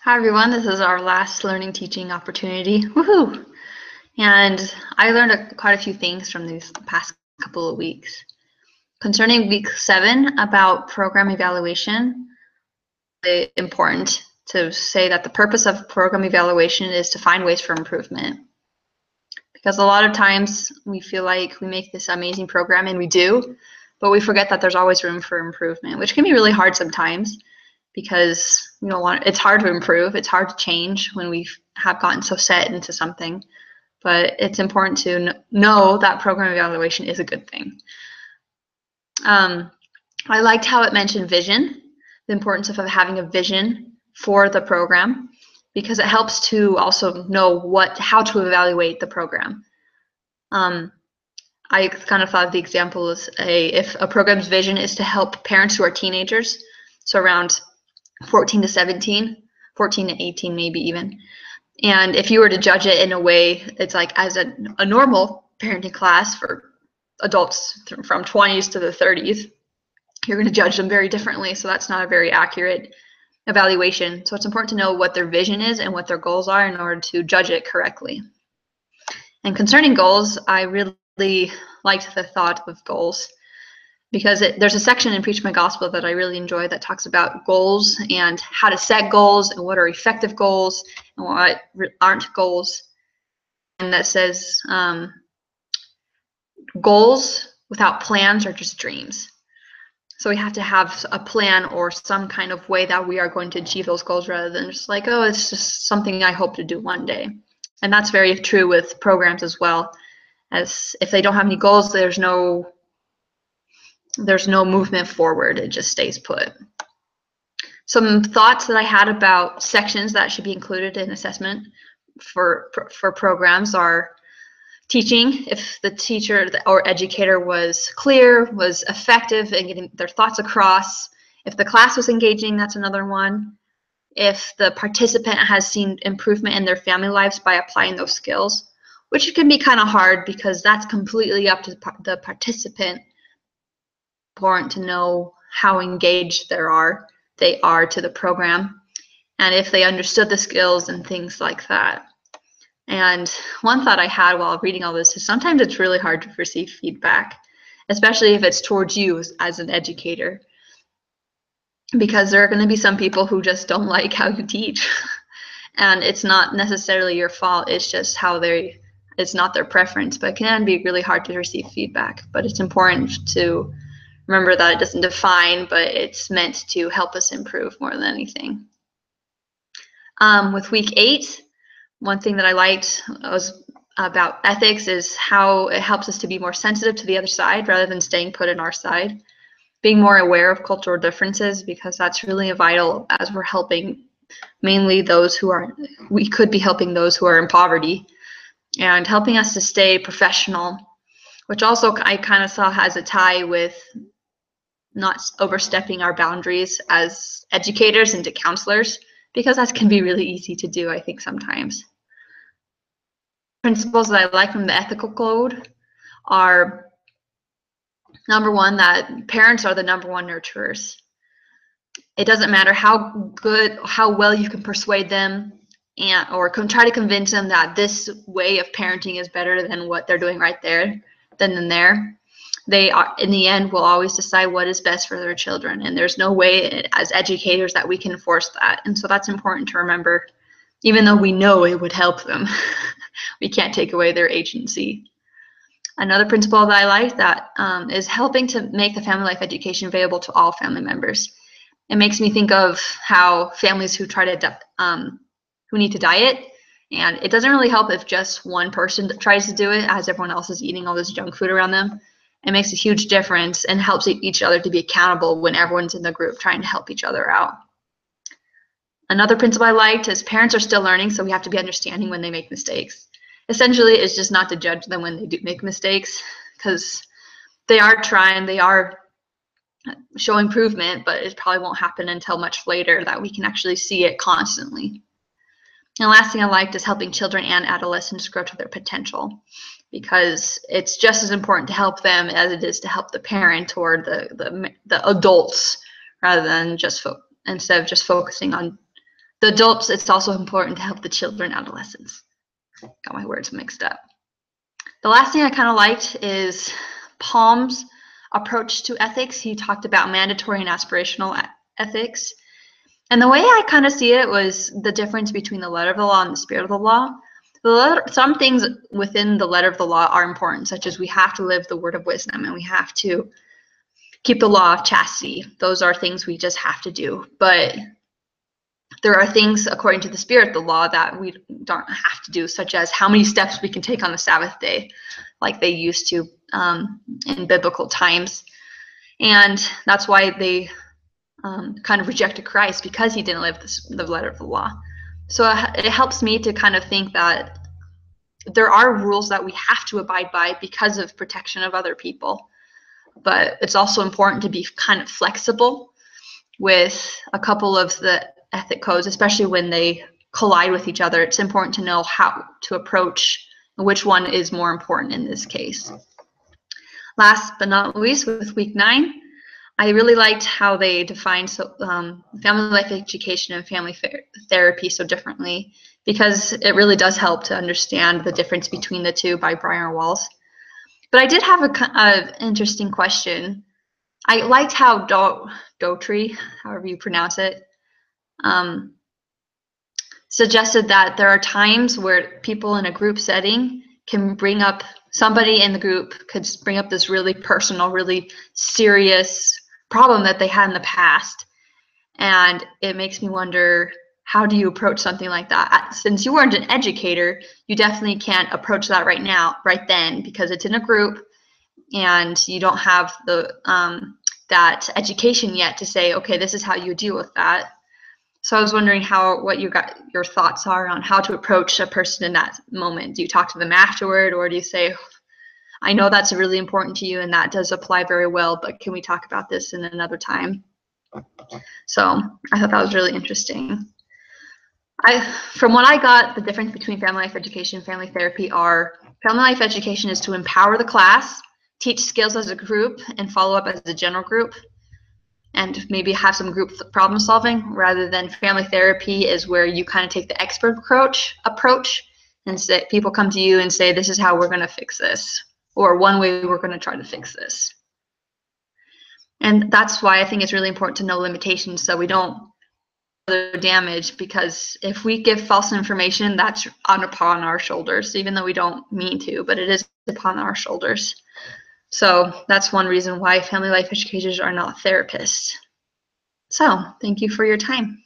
Hi everyone, this is our last learning teaching opportunity. Woohoo! And I learned quite a few things from these past couple of weeks. Concerning week 7 about program evaluation, it's important to say that the purpose of program evaluation is to find ways for improvement. Because a lot of times we feel like we make this amazing program, and we do, but we forget that there's always room for improvement, which can be really hard sometimes. Because it's hard to improve, it's hard to change when we have gotten so set into something. But it's important to know that program evaluation is a good thing. I liked how it mentioned vision, the importance of having a vision for the program, because it helps to also know how to evaluate the program. I kind of thought of the example as if a program's vision is to help parents who are teenagers, so around 14 to 17, 14 to 18 maybe even. And if you were to judge it in a way, it's like as a normal parenting class for adults from 20s to the 30s, you're going to judge them very differently. So that's not a very accurate evaluation. So it's important to know what their vision is and what their goals are in order to judge it correctly. And concerning goals, I really liked the thought of goals, because there's a section in Preach My Gospel that I really enjoy that talks about goals and how to set goals and what are effective goals and what aren't goals. And that says goals without plans are just dreams. So we have to have a plan or some kind of way that we are going to achieve those goals, rather than just like, oh, it's just something I hope to do one day. And that's very true with programs as well, as if they don't have any goals, there's no movement forward. It just stays put. Some thoughts that I had about sections that should be included in assessment for programs are teaching, if the teacher or educator was clear, was effective in getting their thoughts across. If the class was engaging, that's another one. If the participant has seen improvement in their family lives by applying those skills, which can be kind of hard because that's completely up to the participant. Important to know how engaged they are to the program, and if they understood the skills and things like that. And one thought I had while reading all this is sometimes it's really hard to receive feedback, especially if it's towards you as an educator, because there are going to be some people who just don't like how you teach. And it's not necessarily your fault, it's just it's not their preference, but it can be really hard to receive feedback. But it's important to remember that it doesn't define, but it's meant to help us improve more than anything. With week 8, one thing that I liked was about ethics is how it helps us to be more sensitive to the other side rather than staying put in our side. Being more aware of cultural differences, because that's really vital as we're helping mainly we could be helping those who are in poverty, and helping us to stay professional, which also I kind of saw has a tie with not overstepping our boundaries as educators and to counselors, because that can be really easy to do, I think, sometimes. Principles that I like from the ethical code are, number one, that parents are the number one nurturers. It doesn't matter how well you can persuade them or try to convince them that this way of parenting is better than what they're doing right there, they are, in the end, will always decide what is best for their children, and there's no way as educators that we can force that. And so that's important to remember, even though we know it would help them. We can't take away their agency. Another principle that I like that is helping to make the family life education available to all family members. It makes me think of how families who who need to diet, and it doesn't really help if just one person tries to do it as everyone else is eating all this junk food around them. It makes a huge difference and helps each other to be accountable when everyone's in the group trying to help each other out. Another principle I liked is parents are still learning, so we have to be understanding when they make mistakes. Essentially, it's just not to judge them when they do make mistakes, because they are trying, they are showing improvement, but it probably won't happen until much later that we can actually see it constantly. And the last thing I liked is helping children and adolescents grow to their potential, because it's just as important to help them as it is to help the parent or the adults, rather than instead of just focusing on the adults, it's also important to help the children, adolescents. Got my words mixed up. The last thing I kind of liked is Palm's approach to ethics. He talked about mandatory and aspirational ethics. And the way I kind of see it was the difference between the letter of the law and the spirit of the law. Some things within the letter of the law are important, such as we have to live the word of wisdom and we have to keep the law of chastity. Those are things we just have to do. But there are things according to the spirit of the law that we don't have to do, such as how many steps we can take on the Sabbath day, like they used to in biblical times. And that's why they kind of rejected Christ, because he didn't live the letter of the law. So it helps me to kind of think that there are rules that we have to abide by because of protection of other people. But it's also important to be kind of flexible with a couple of the ethic codes, especially when they collide with each other. It's important to know how to approach which one is more important in this case. Last but not least, with week 9, I really liked how they defined family life education and family therapy so differently, because it really does help to understand the difference between the two by Brian Walls. But I did have an interesting question. I liked how Daughtry, however you pronounce it, suggested that there are times where people in a group setting can bring up, somebody in the group could bring up this really personal, really serious problem that they had in the past. And it makes me wonder, how do you approach something like that? Since you weren't an educator, you definitely can't approach that right then, because it's in a group and you don't have the that education yet to say, okay, this is how you deal with that. So I was wondering what your thoughts are on how to approach a person in that moment. Do you talk to them afterward, or do you say, I know that's really important to you and that does apply very well, but can we talk about this in another time? So I thought that was really interesting. From what I got, the difference between family life education and family therapy are, family life education is to empower the class, teach skills as a group, and follow up as a general group, and maybe have some group problem solving, rather than family therapy is where you kind of take the expert approach and say, people come to you and say, this is how we're going to fix this, or one way we're going to try to fix this. And that's why I think it's really important to know limitations, so we don't further damage, because if we give false information, that's upon our shoulders, even though we don't mean to, but it is upon our shoulders. So that's one reason why family life educators are not therapists. So thank you for your time.